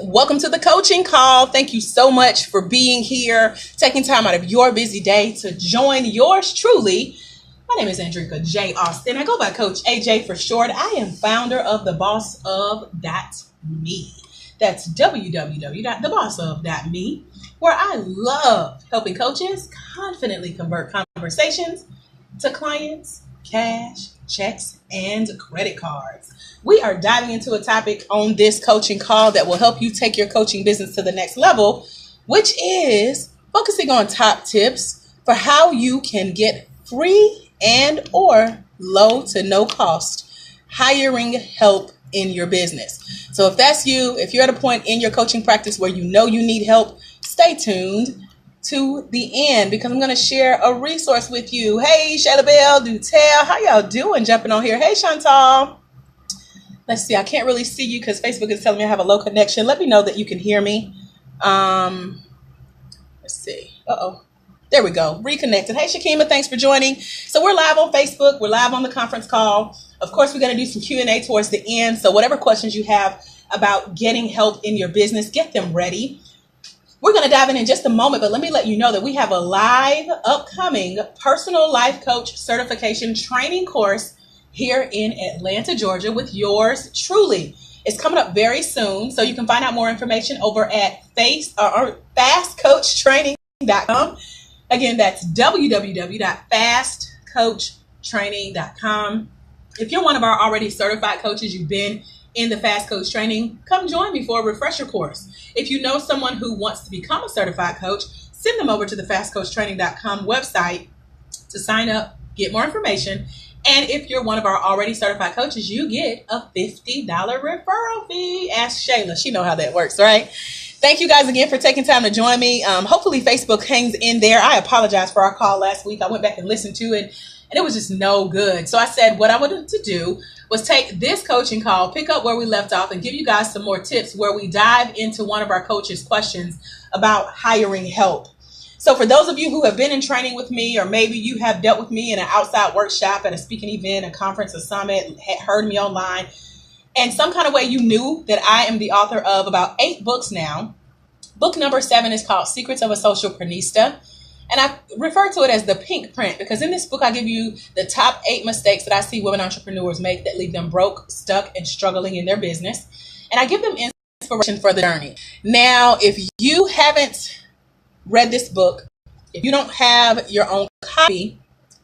Welcome to the coaching call. Thank you so much for being here, taking time out of your busy day to join yours truly. My name is Andrika J. Austin. I go by Coach AJ for short. I am founder of The Boss of Me. That's www.thebossof.me, where I love helping coaches confidently convert conversations to clients, cash, checks, and credit cards. We are diving into a topic on this coaching call that will help you take your coaching business to the next level, which is focusing on top tips for how you can get free and or low to no cost hiring help in your business. So if that's you, if you're at a point in your coaching practice where you know you need help, stay tuned to the end because I'm going to share a resource with you. Hey, Shayla Bell, do tell, how y'all doing jumping on here? Hey, Chantal. Let's see, I can't really see you because Facebook is telling me I have a low connection. Let me know that you can hear me. Let's see. There we go. Reconnected. Hey, Shakima, thanks for joining. So we're live on Facebook. We're live on the conference call. Of course, we're going to do some Q&A towards the end. So whatever questions you have about getting help in your business, get them ready. We're going to dive in just a moment, but let me let you know that we have a live upcoming personal life coach certification training course here in Atlanta, Georgia with yours truly. It's coming up very soon, so you can find out more information over at fastcoachtraining.com. Again, that's www.fastcoachtraining.com. If you're one of our already certified coaches, you've been in the Fast Coach Training, come join me for a refresher course. If you know someone who wants to become a certified coach, send them over to the fastcoachtraining.com website to sign up, get more information. And if you're one of our already certified coaches, you get a $50 referral fee. Ask Shayla. She know how that works, right? Thank you guys again for taking time to join me. Hopefully Facebook hangs in there. I apologize for our call last week. I went back and listened to it, and it was just no good. So I said what I wanted to do was take this coaching call, pick up where we left off, and give you guys some more tips where we dive into one of our coaches' questions about hiring help. So for those of you who have been in training with me, or maybe you have dealt with me in an outside workshop, at a speaking event, a conference, a summit, heard me online, and some kind of way you knew that I am the author of about 8 books now. Book number 7 is called Secrets of a Socialprenista. And I refer to it as the pink print because in this book, I give you the top 8 mistakes that I see women entrepreneurs make that leave them broke, stuck, and struggling in their business. And I give them inspiration for the journey. Now, if you haven't read this book, if you don't have your own copy,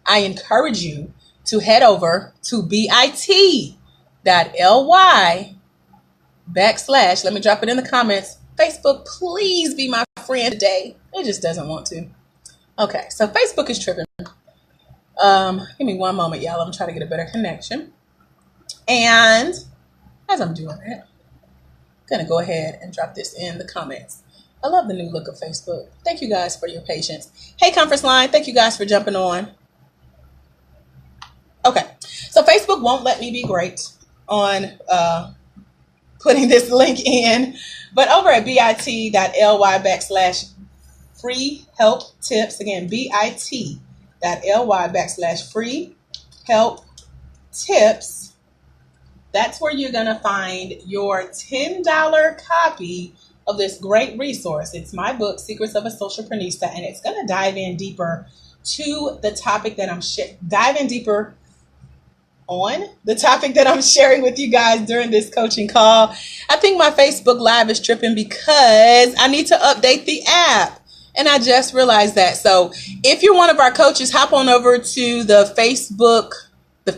I encourage you to head over to bit.ly / let me drop it in the comments. Facebook, please be my friend today. It just doesn't want to. Okay, so Facebook is tripping. Give me one moment, y'all. I'm trying to get a better connection. And as I'm doing that, I'm going to go ahead and drop this in the comments. I love the new look of Facebook. Thank you guys for your patience. Hey, conference line. Thank you guys for jumping on. Okay, so Facebook won't let me be great on putting this link in, but over at bit.ly / free help tips, again, bit.ly / free help tips, that's where you're going to find your $10 copy of this great resource. It's my book, Secrets of a Socialprenista, and it's going to dive in deeper to the topic that I'm sharing with you guys during this coaching call. I think my Facebook Live is tripping because I need to update the app. And I just realized that. So if you're one of our coaches, hop on over to the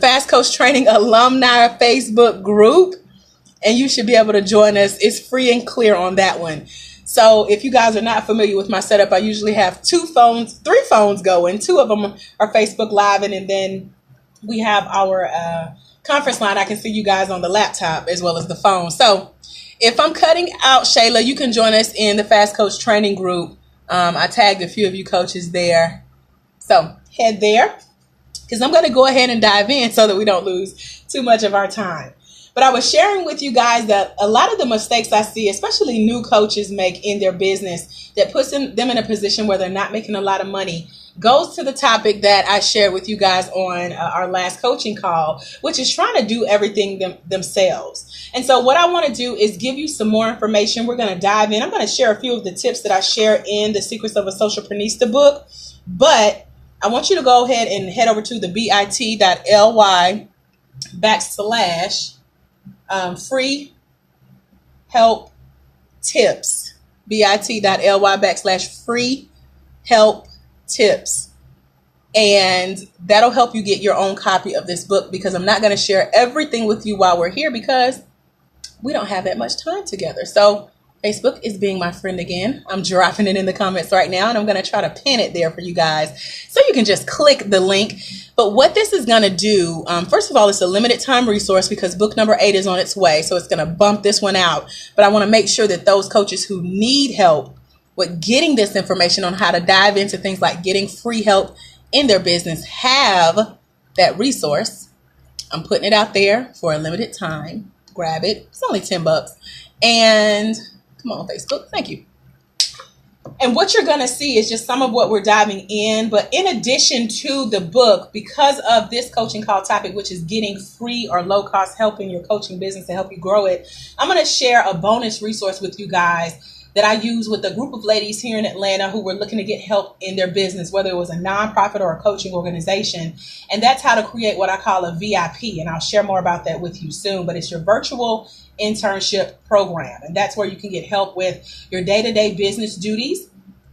Fast Coach Training Alumni Facebook group, and you should be able to join us. It's free and clear on that one. So if you guys are not familiar with my setup, I usually have 3 phones going. 2 of them are Facebook Live, and then we have our conference line. I can see you guys on the laptop as well as the phone. So if I'm cutting out, Shayla, you can join us in the Fast Coach Training group. I tagged a few of you coaches there. So head there because I'm going to go ahead and dive in so that we don't lose too much of our time. But I was sharing with you guys that a lot of the mistakes I see, especially new coaches make in their business that puts them in a position where they're not making a lot of money, goes to the topic that I shared with you guys on our last coaching call, which is trying to do everything themselves. And so what I want to do is give you some more information. We're going to dive in. I'm going to share a few of the tips that I share in the Secrets of a Socialprenista book, but I want you to go ahead and head over to the bit.ly/free help tips, bit.ly/free help tips. And that'll help you get your own copy of this book, because I'm not going to share everything with you while we're here because we don't have that much time together. So Facebook is being my friend again. I'm dropping it in the comments right now, and I'm going to try to pin it there for you guys so you can just click the link. But what this is going to do, first of all, it's a limited time resource because book number 8 is on its way. So it's going to bump this one out. But I want to make sure that those coaches who need help with getting this information on how to dive into things like getting free help in their business have that resource. I'm putting it out there for a limited time. Grab it. It's only $10. And come on, Facebook. Thank you. And what you're going to see is just some of what we're diving in. But in addition to the book, because of this coaching call topic, which is getting free or low cost help in your coaching business to help you grow it, I'm going to share a bonus resource with you guys that I use with a group of ladies here in Atlanta who were looking to get help in their business, whether it was a nonprofit or a coaching organization. And that's how to create what I call a VIP. And I'll share more about that with you soon. But it's your virtual internship program. And that's where you can get help with your day-to-day business duties.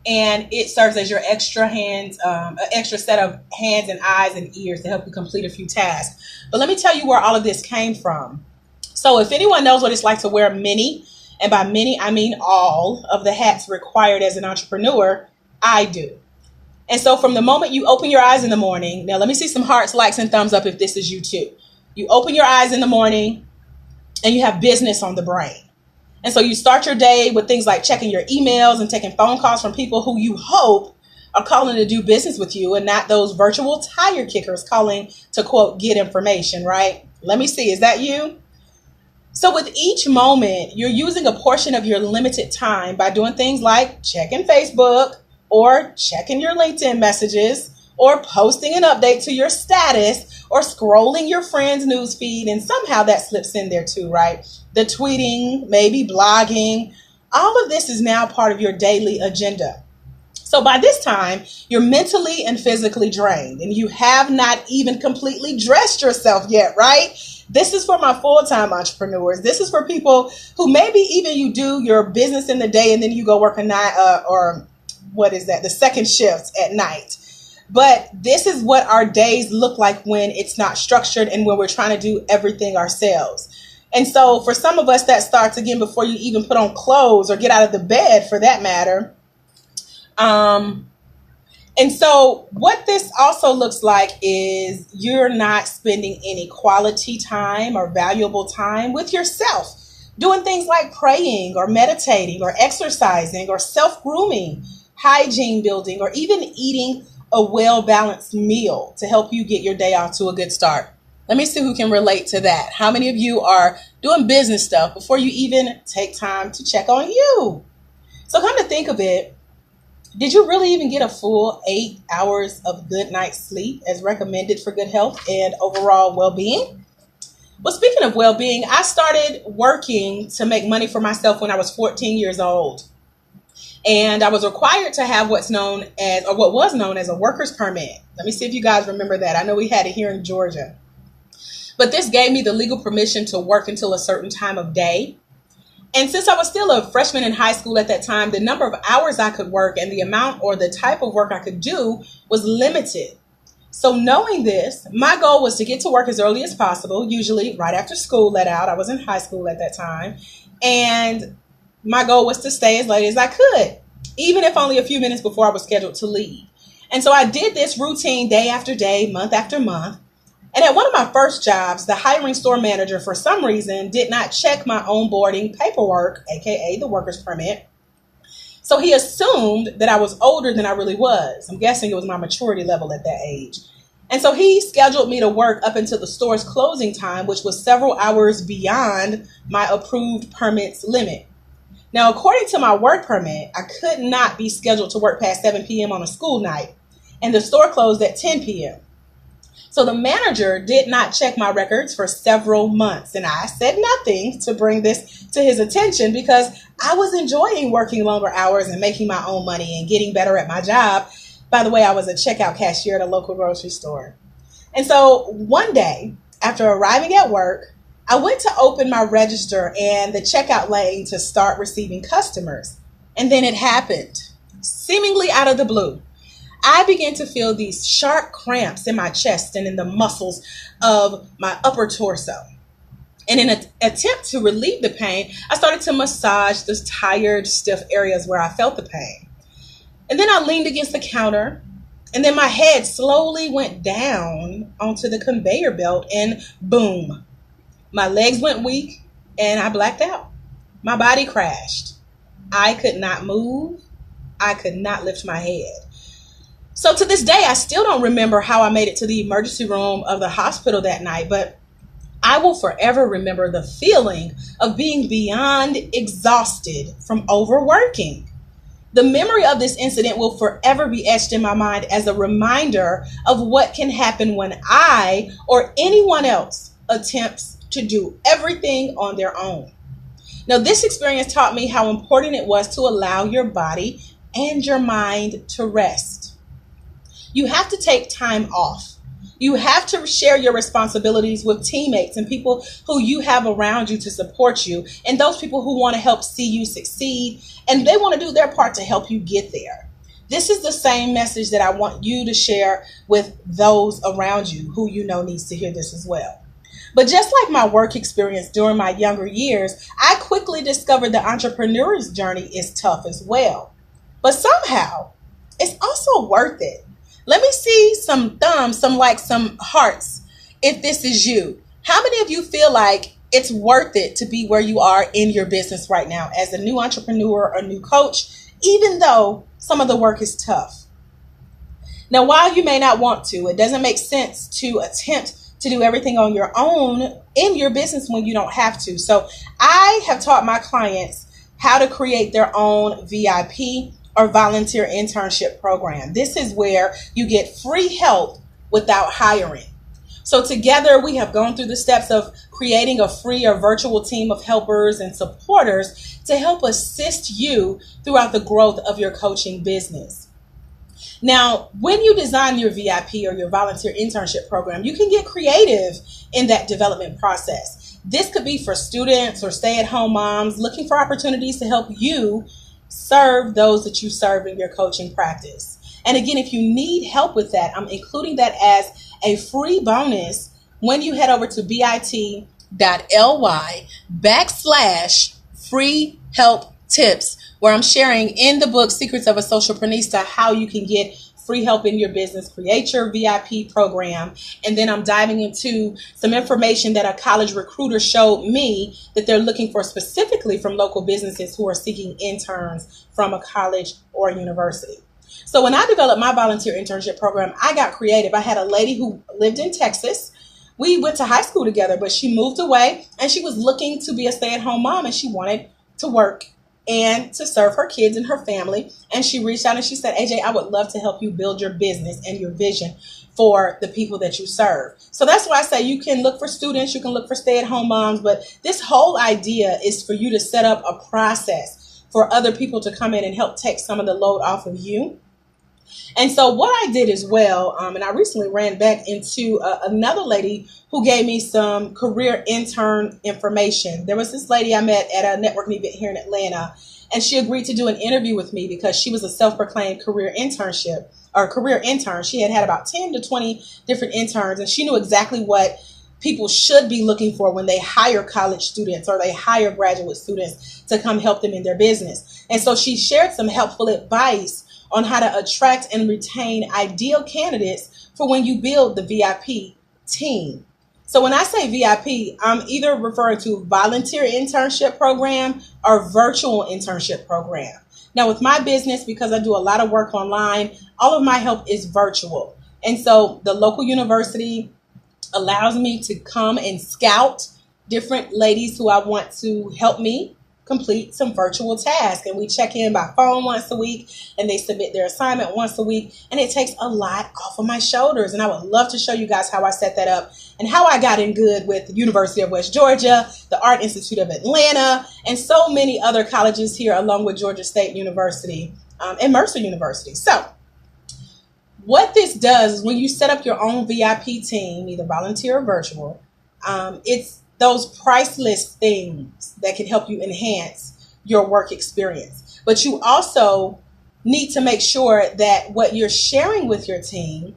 And it serves as your extra set of hands and eyes and ears to help you complete a few tasks. But let me tell you where all of this came from. So if anyone knows what it's like to wear many, and by many, I mean all of the hats required as an entrepreneur, I do. And so from the moment you open your eyes in the morning, now let me see some hearts, likes, and thumbs up if this is you too. You open your eyes in the morning and you have business on the brain. And so you start your day with things like checking your emails and taking phone calls from people who you hope are calling to do business with you and not those virtual tire kickers calling to, quote, get information, right? Let me see. Is that you? So with each moment, you're using a portion of your limited time by doing things like checking Facebook or checking your LinkedIn messages or posting an update to your status or scrolling your friend's news feed. And somehow that slips in there too, right? The tweeting, maybe blogging, all of this is now part of your daily agenda. So by this time, you're mentally and physically drained and you have not even completely dressed yourself yet, right? This is for my full-time entrepreneurs. This is for people who maybe even you do your business in the day and then you go work the second shift at night. But this is what our days look like when it's not structured and when we're trying to do everything ourselves. And so for some of us, that starts again before you even put on clothes or get out of the bed for that matter. And so what this also looks like is you're not spending any quality time or valuable time with yourself, doing things like praying or meditating or exercising or self-grooming, hygiene building, or even eating a well-balanced meal to help you get your day off to a good start. Let me see who can relate to that. How many of you are doing business stuff before you even take time to check on you? So come to think of it, did you really even get a full 8 hours of good night's sleep as recommended for good health and overall well-being? Well, speaking of well-being, I started working to make money for myself when I was 14 years old. And I was required to have what was known as a worker's permit. Let me see if you guys remember that. I know we had it here in Georgia. But this gave me the legal permission to work until a certain time of day. And since I was still a freshman in high school at that time, the number of hours I could work and the amount or the type of work I could do was limited. So knowing this, my goal was to get to work as early as possible, usually right after school let out. I was in high school at that time. And my goal was to stay as late as I could, even if only a few minutes before I was scheduled to leave. And so I did this routine day after day, month after month. And at one of my first jobs, the hiring store manager, for some reason, did not check my onboarding paperwork, aka the worker's permit. So he assumed that I was older than I really was. I'm guessing it was my maturity level at that age. And so he scheduled me to work up until the store's closing time, which was several hours beyond my approved permit's limit. Now, according to my work permit, I could not be scheduled to work past 7 p.m. on a school night. and the store closed at 10 p.m. So the manager did not check my records for several months, and I said nothing to bring this to his attention because I was enjoying working longer hours and making my own money and getting better at my job. By the way, I was a checkout cashier at a local grocery store. And so one day, after arriving at work, I went to open my register and the checkout lane to start receiving customers. And then it happened, seemingly out of the blue. I began to feel these sharp cramps in my chest and in the muscles of my upper torso. And in an attempt to relieve the pain, I started to massage those tired, stiff areas where I felt the pain. And then I leaned against the counter, and then my head slowly went down onto the conveyor belt, and boom, my legs went weak and I blacked out. My body crashed. I could not move. I could not lift my head. So to this day, I still don't remember how I made it to the emergency room of the hospital that night, but I will forever remember the feeling of being beyond exhausted from overworking. The memory of this incident will forever be etched in my mind as a reminder of what can happen when I or anyone else attempts to do everything on their own. Now, this experience taught me how important it was to allow your body and your mind to rest. You have to take time off. You have to share your responsibilities with teammates and people who you have around you to support you, and those people who want to help see you succeed, and they want to do their part to help you get there. This is the same message that I want you to share with those around you who you know needs to hear this as well. But just like my work experience during my younger years, I quickly discovered the entrepreneur's journey is tough as well. But somehow, it's also worth it. Let me see some thumbs, some likes, some hearts if this is you. How many of you feel like it's worth it to be where you are in your business right now as a new entrepreneur or new coach, even though some of the work is tough? Now, while you may not want to, it doesn't make sense to attempt to do everything on your own in your business when you don't have to. So I have taught my clients how to create their own VIP or volunteer internship program. This is where you get free help without hiring. So together we have gone through the steps of creating a free or virtual team of helpers and supporters to help assist you throughout the growth of your coaching business. Now, when you design your VIP or your volunteer internship program, you can get creative in that development process. This could be for students or stay-at-home moms looking for opportunities to help you serve those that you serve in your coaching practice. And again, if you need help with that, I'm including that as a free bonus when you head over to bit.ly/free help tips, where I'm sharing in the book Secrets of a Socialprenista how you can get free help in your business, create your VIP program. And then I'm diving into some information that a college recruiter showed me that they're looking for specifically from local businesses who are seeking interns from a college or a university. So when I developed my volunteer internship program, I got creative. I had a lady who lived in Texas. We went to high school together, but she moved away and she was looking to be a stay-at-home mom and she wanted to work and to serve her kids and her family. And she reached out and she said, AJ, I would love to help you build your business and your vision for the people that you serve. So that's why I say you can look for students, you can look for stay-at-home moms, but this whole idea is for you to set up a process for other people to come in and help take some of the load off of you. And so what I did as well, and I recently ran back into another lady who gave me some career intern information. There was this lady I met at a networking event here in Atlanta, and she agreed to do an interview with me because she was a self-proclaimed career intern. She had about 10 to 20 different interns, and she knew exactly what people should be looking for when they hire college students or they hire graduate students to come help them in their business. And so she shared some helpful advice on how to attract and retain ideal candidates for when you build the VIP team. So when I say VIP, I'm either referring to volunteer internship program or virtual internship program. Now with my business, because I do a lot of work online, all of my help is virtual. And so the local university allows me to come and scout different ladies who I want to help me complete some virtual tasks, and we check in by phone once a week, and they submit their assignment once a week, and it takes a lot off of my shoulders. And I would love to show you guys how I set that up and how I got in good with the University of West Georgia, the Art Institute of Atlanta, and so many other colleges here, along with Georgia State University and Mercer University. So what this does is when you set up your own VIP team, either volunteer or virtual, it's those priceless things that can help you enhance your work experience. But you also need to make sure that what you're sharing with your team,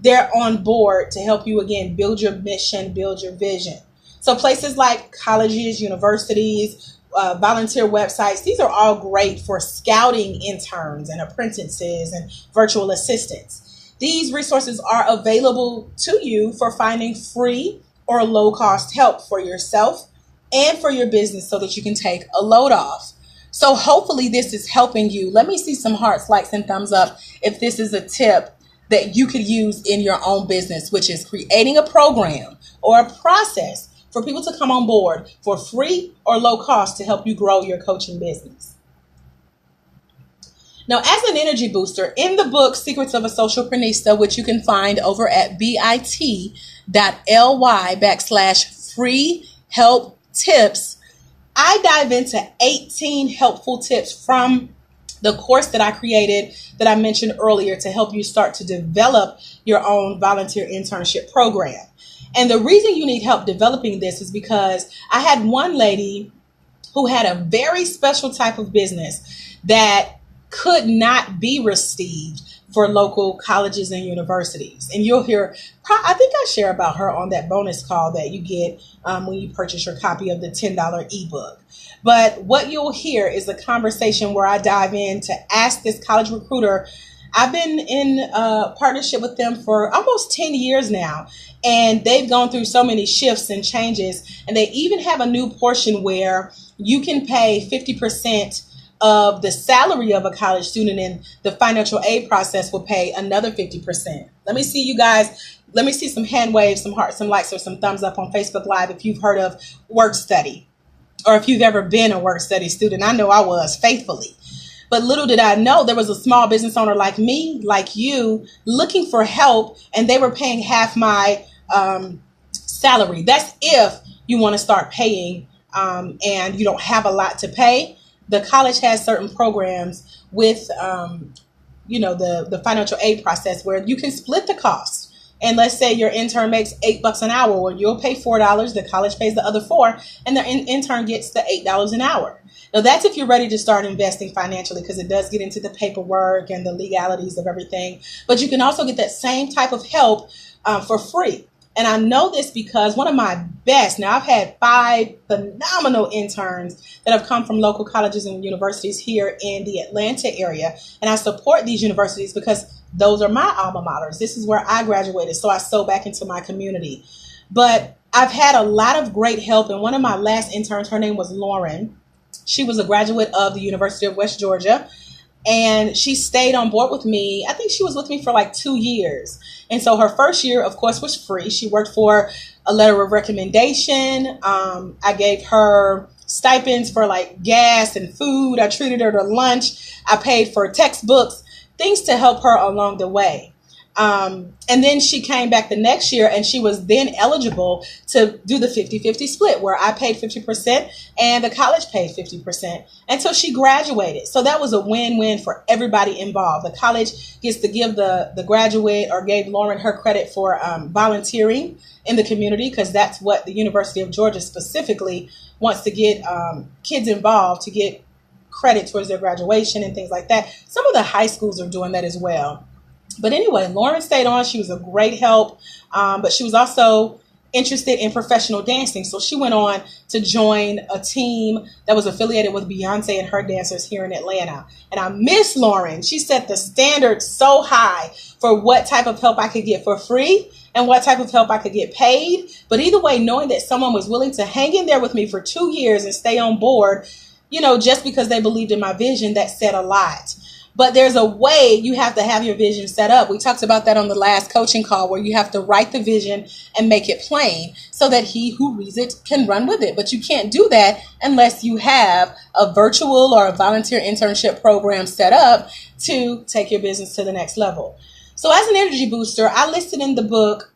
they're on board to help you, again, build your mission, build your vision. So places like colleges, universities, volunteer websites, these are all great for scouting interns and apprentices and virtual assistants. These resources are available to you for finding free or low-cost help for yourself and for your business so that you can take a load off. So hopefully this is helping you. Let me see some hearts, likes, and thumbs up if this is a tip that you could use in your own business, which is creating a program or a process for people to come on board for free or low cost to help you grow your coaching business. Now, as an energy booster, in the book, Secrets of a Socialprenista, which you can find over at bit.ly/free help tips, I dive into 18 helpful tips from the course that I created that I mentioned earlier to help you start to develop your own volunteer internship program. And the reason you need help developing this is because I had one lady who had a very special type of business that could not be received for local colleges and universities. And you'll hear, I think I share about her on that bonus call that you get when you purchase your copy of the $10 ebook. But what you'll hear is a conversation where I dive in to ask this college recruiter. I've been in partnership with them for almost 10 years now, and they've gone through so many shifts and changes, and they even have a new portion where you can pay 50% of the salary of a college student, and the financial aid process will pay another 50%. Let me see you guys. Let me see some hand waves, some hearts, some likes, or some thumbs up on Facebook Live if you've heard of work study, or if you've ever been a work study student. I know I was, faithfully. But little did I know there was a small business owner like me, like you, looking for help, and they were paying half my salary. That's if you want to start paying and you don't have a lot to pay. The college has certain programs with, the financial aid process where you can split the cost. And let's say your intern makes $8 an hour, or you'll pay $4, the college pays the other $4, and the intern gets the $8 an hour. Now that's if you're ready to start investing financially, because it does get into the paperwork and the legalities of everything. But you can also get that same type of help for free. And I know this because one of my best, now I've had 5 phenomenal interns that have come from local colleges and universities here in the Atlanta area. And I support these universities because those are my alma maters. This is where I graduated, so I sow back into my community. But I've had a lot of great help. And one of my last interns, her name was Lauren. She was a graduate of the University of West Georgia. And she stayed on board with me. I think she was with me for like 2 years. And so her first year, of course, was free. She worked for a letter of recommendation. I gave her stipends for like gas and food. I treated her to lunch. I paid for textbooks, things to help her along the way. And then she came back the next year, and she was then eligible to do the 50-50 split, where I paid 50% and the college paid 50% until she graduated. So that was a win-win for everybody involved. The college gets to give the graduate, or gave Lauren her credit for volunteering in the community, because that's what the University of Georgia specifically wants to get kids involved to get credit towards their graduation and things like that. Some of the high schools are doing that as well. But anyway, Lauren stayed on. She was a great help, but she was also interested in professional dancing. So she went on to join a team that was affiliated with Beyonce and her dancers here in Atlanta. And I miss Lauren. She set the standard so high for what type of help I could get for free and what type of help I could get paid. But either way, knowing that someone was willing to hang in there with me for 2 years and stay on board, just because they believed in my vision, that said a lot. But there's a way you have to have your vision set up. We talked about that on the last coaching call, where you have to write the vision and make it plain so that he who reads it can run with it. But you can't do that unless you have a virtual or a volunteer internship program set up to take your business to the next level. So as an energy booster, I listed in the book,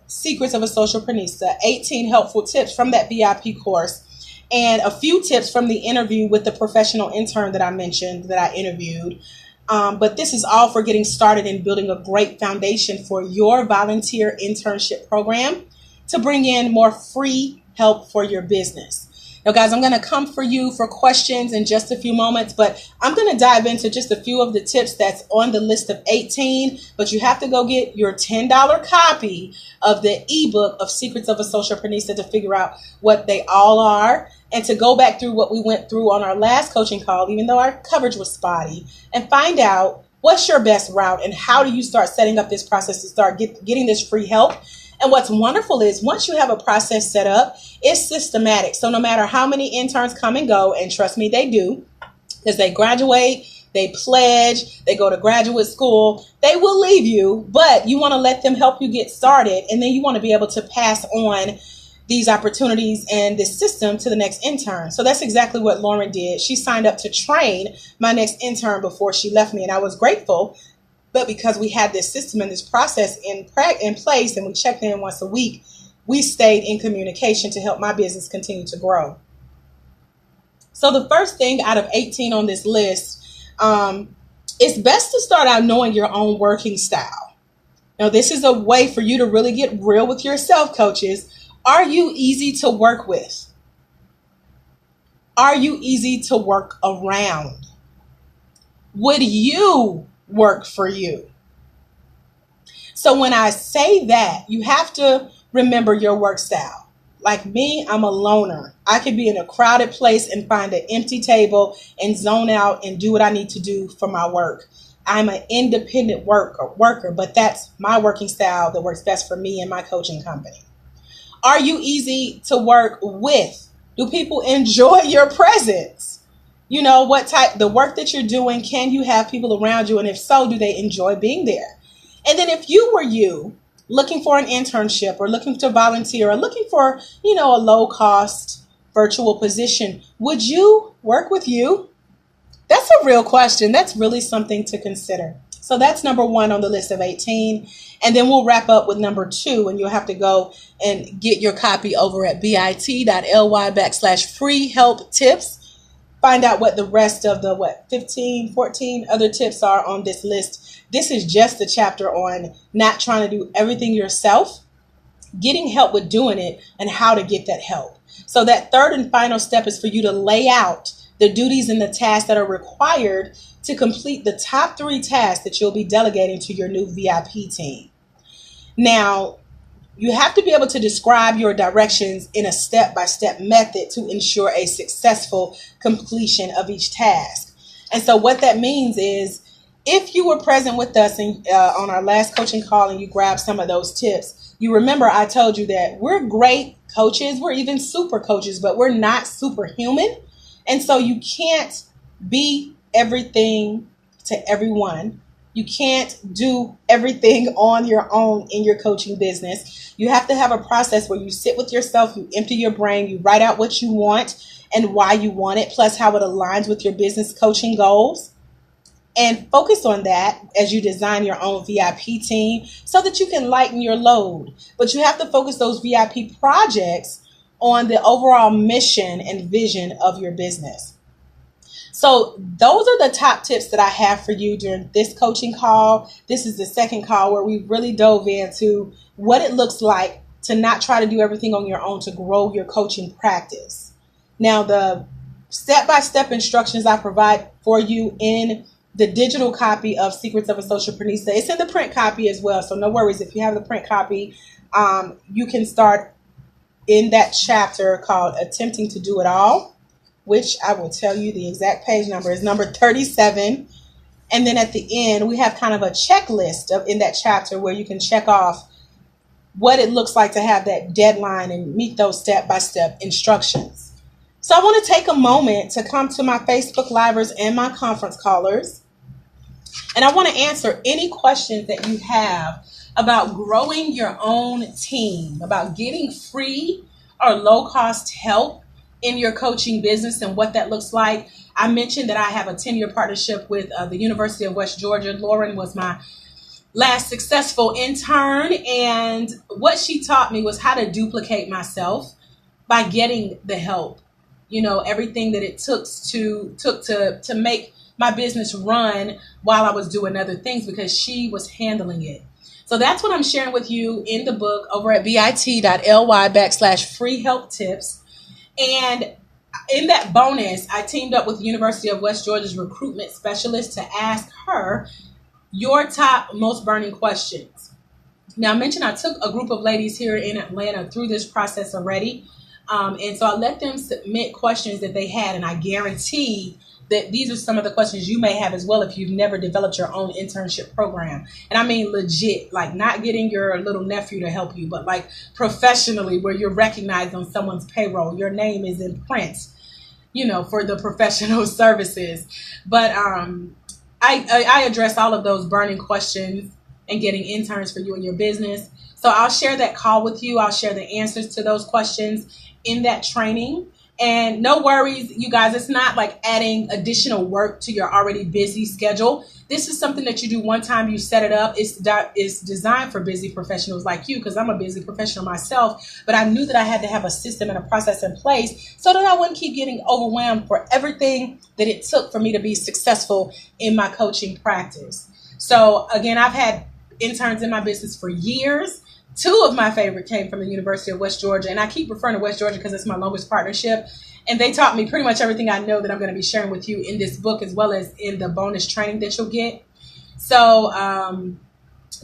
Secrets of a Socialprenista, 18 helpful tips from that VIP course, and a few tips from the interview with the professional intern that I mentioned that I interviewed. But this is all for getting started in building a great foundation for your volunteer internship program to bring in more free help for your business. Now, guys, I'm going to come for you for questions in just a few moments, but I'm going to dive into just a few of the tips that's on the list of 18, but you have to go get your $10 copy of the ebook of Secrets of a Socialprenista to figure out what they all are, and to go back through what we went through on our last coaching call, even though our coverage was spotty, and find out what's your best route and how do you start setting up this process to start getting this free help. And what's wonderful is once you have a process set up, it's systematic. So no matter how many interns come and go, and trust me, they do, because they graduate, they pledge, they go to graduate school, they will leave you, but you want to let them help you get started. And then you want to be able to pass on these opportunities and this system to the next intern. So that's exactly what Lauren did. She signed up to train my next intern before she left me, and I was grateful. But because we had this system and this process in place, and we checked in once a week, we stayed in communication to help my business continue to grow. So the first thing out of 18 on this list, it's best to start out knowing your own working style. Now, this is a way for you to really get real with yourself, coaches. Are you easy to work with? Are you easy to work around? Would you work for you? So when I say that, you have to remember your work style. Like me, I'm a loner. I could be in a crowded place and find an empty table and zone out and do what I need to do for my work. I'm an independent worker, but that's my working style that works best for me and my coaching company. Are you easy to work with? Do people enjoy your presence? You know, what type, the work that you're doing, can you have people around you? And if so, do they enjoy being there? And then if you were looking for an internship or looking to volunteer or looking for, a low cost virtual position, would you work with you? That's a real question. That's really something to consider. So that's number 1 on the list of 18. And then we'll wrap up with number 2, and you'll have to go and get your copy over at bit.ly/free help tips. Find out what the rest of the 15, 14 other tips are on this list. This is just a chapter on not trying to do everything yourself, getting help with doing it, and how to get that help. So that third and final step is for you to lay out the duties and the tasks that are required to complete the top 3 tasks that you'll be delegating to your new VIP team. Now, you have to be able to describe your directions in a step-by-step method to ensure a successful completion of each task. And so what that means is, if you were present with us on our last coaching call and you grabbed some of those tips, you remember I told you that we're great coaches, we're even super coaches, but we're not superhuman. And so you can't be everything to everyone. You can't do everything on your own in your coaching business. You have to have a process where you sit with yourself, you empty your brain, you write out what you want and why you want it, plus how it aligns with your business coaching goals. And focus on that as you design your own VIP team so that you can lighten your load. But you have to focus those VIP projects on the overall mission and vision of your business. So those are the top tips that I have for you during this coaching call. This is the second call where we really dove into what it looks like to not try to do everything on your own to grow your coaching practice. Now, the step-by-step instructions I provide for you in the digital copy of Secrets of a Socialprenista, it's in the print copy as well. So no worries. If you have the print copy, you can start in that chapter called Attempting to Do It All, which I will tell you the exact page number is number 37. And then at the end, we have kind of a checklist in that chapter where you can check off what it looks like to have that deadline and meet those step-by-step instructions. So I want to take a moment to come to my Facebook Livers and my conference callers And I want to answer any questions that you have about growing your own team, about getting free or low cost help in your coaching business and what that looks like. I mentioned that I have a 10-year partnership with the University of West Georgia. Lauren was my last successful intern, and what she taught me was how to duplicate myself by getting the help. You know, everything that it took to make my business run while I was doing other things, because she was handling it. So that's what I'm sharing with you in the book over at bit.ly/free help tips. And in that bonus, I teamed up with the University of West Georgia's recruitment specialist to ask her your top most burning questions. Now, I mentioned I took a group of ladies here in Atlanta through this process already. And so I let them submit questions that they had, and I guarantee that these are some of the questions you may have as well if you've never developed your own internship program. And I mean legit, like not getting your little nephew to help you, but like professionally, where you're recognized on someone's payroll, your name is in print, you know, for the professional services. But I address all of those burning questions and getting interns for you and your business. So I'll share that call with you. I'll share the answers to those questions in that training. And no worries, you guys, it's not like adding additional work to your already busy schedule. This is something that you do one time, you set it up. It's designed for busy professionals like you, because I'm a busy professional myself. But I knew that I had to have a system and a process in place so that I wouldn't keep getting overwhelmed for everything that it took for me to be successful in my coaching practice. So again, I've had interns in my business for years. Two of my favorite came from the University of West Georgia, and I keep referring to West Georgia because it's my longest partnership. And they taught me pretty much everything I know that I'm going to be sharing with you in this book, as well as in the bonus training that you'll get. So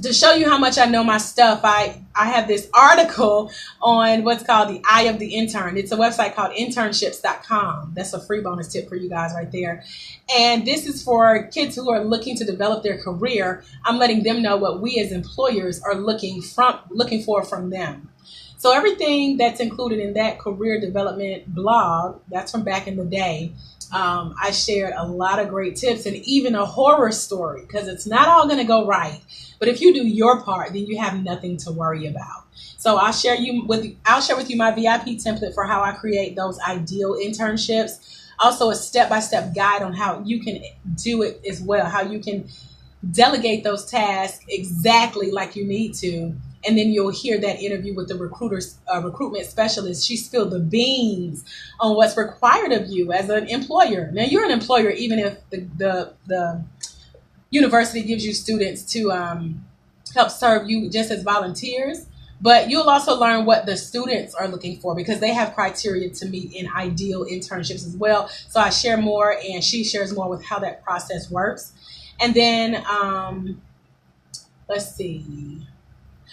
to show you how much I know my stuff, I have this article on what's called the Eye of the Intern. It's a website called internships.com. That's a free bonus tip for you guys right there. And this is for kids who are looking to develop their career. I'm letting them know what we as employers are looking for from them. So everything that's included in that career development blog, that's from back in the day. I shared a lot of great tips and even a horror story, because it's not all going to go right. But if you do your part, then you have nothing to worry about. So I'll share with you my VIP template for how I create those ideal internships. Also a step-by-step guide on how you can do it as well, how you can delegate those tasks exactly like you need to. And then you'll hear that interview with the recruitment specialist. She spilled the beans on what's required of you as an employer. Now, you're an employer even if the university gives you students to help serve you just as volunteers. But you'll also learn what the students are looking for, because they have criteria to meet in ideal internships as well. So I share more, and she shares more with how that process works. And then, let's see.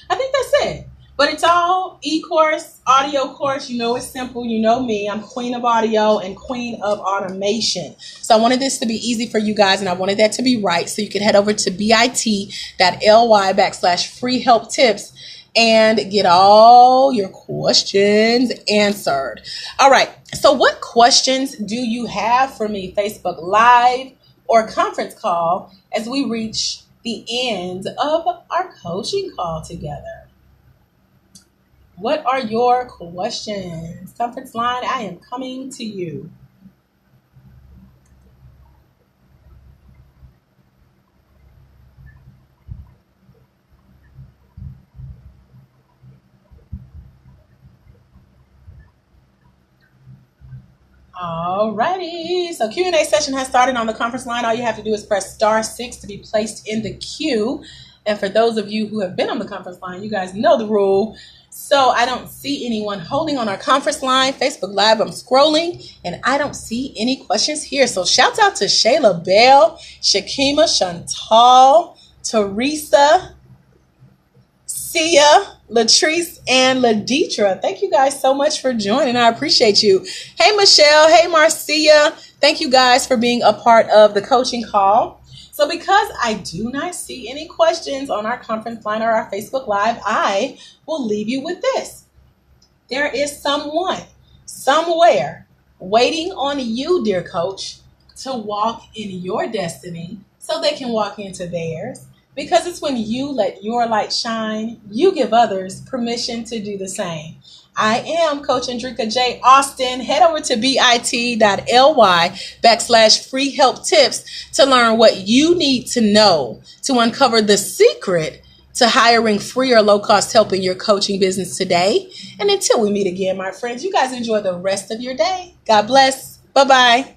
I think that's it. But it's all e-course, audio course. You know it's simple. You know me. I'm queen of audio and queen of automation. So I wanted this to be easy for you guys, and I wanted that to be right. So you can head over to bit.ly/free help tips and get all your questions answered. All right. So what questions do you have for me, Facebook Live or conference call, as we reach the end of our coaching call together? What are your questions? Conference line, I am coming to you. Alrighty, so Q&A session has started on the conference line. All you have to do is press *6 to be placed in the queue. And for those of you who have been on the conference line, you guys know the rule. So I don't see anyone holding on our conference line. Facebook Live, I'm scrolling, and I don't see any questions here. So shouts out to Shayla Bell, Shakima, Chantal, Teresa, Sia, Latrice, and Laditra. Thank you guys so much for joining. I appreciate you. Hey, Michelle. Hey, Marcia. Thank you guys for being a part of the coaching call. So because I do not see any questions on our conference line or our Facebook Live, I will leave you with this. There is someone, somewhere, waiting on you, dear coach, to walk in your destiny so they can walk into theirs. Because it's when you let your light shine, you give others permission to do the same. I am Coach Andrika J. Austin. Head over to bit.ly/free help tips to learn what you need to know to uncover the secret to hiring free or low-cost help in your coaching business today. And until we meet again, my friends, you guys enjoy the rest of your day. God bless. Bye-bye.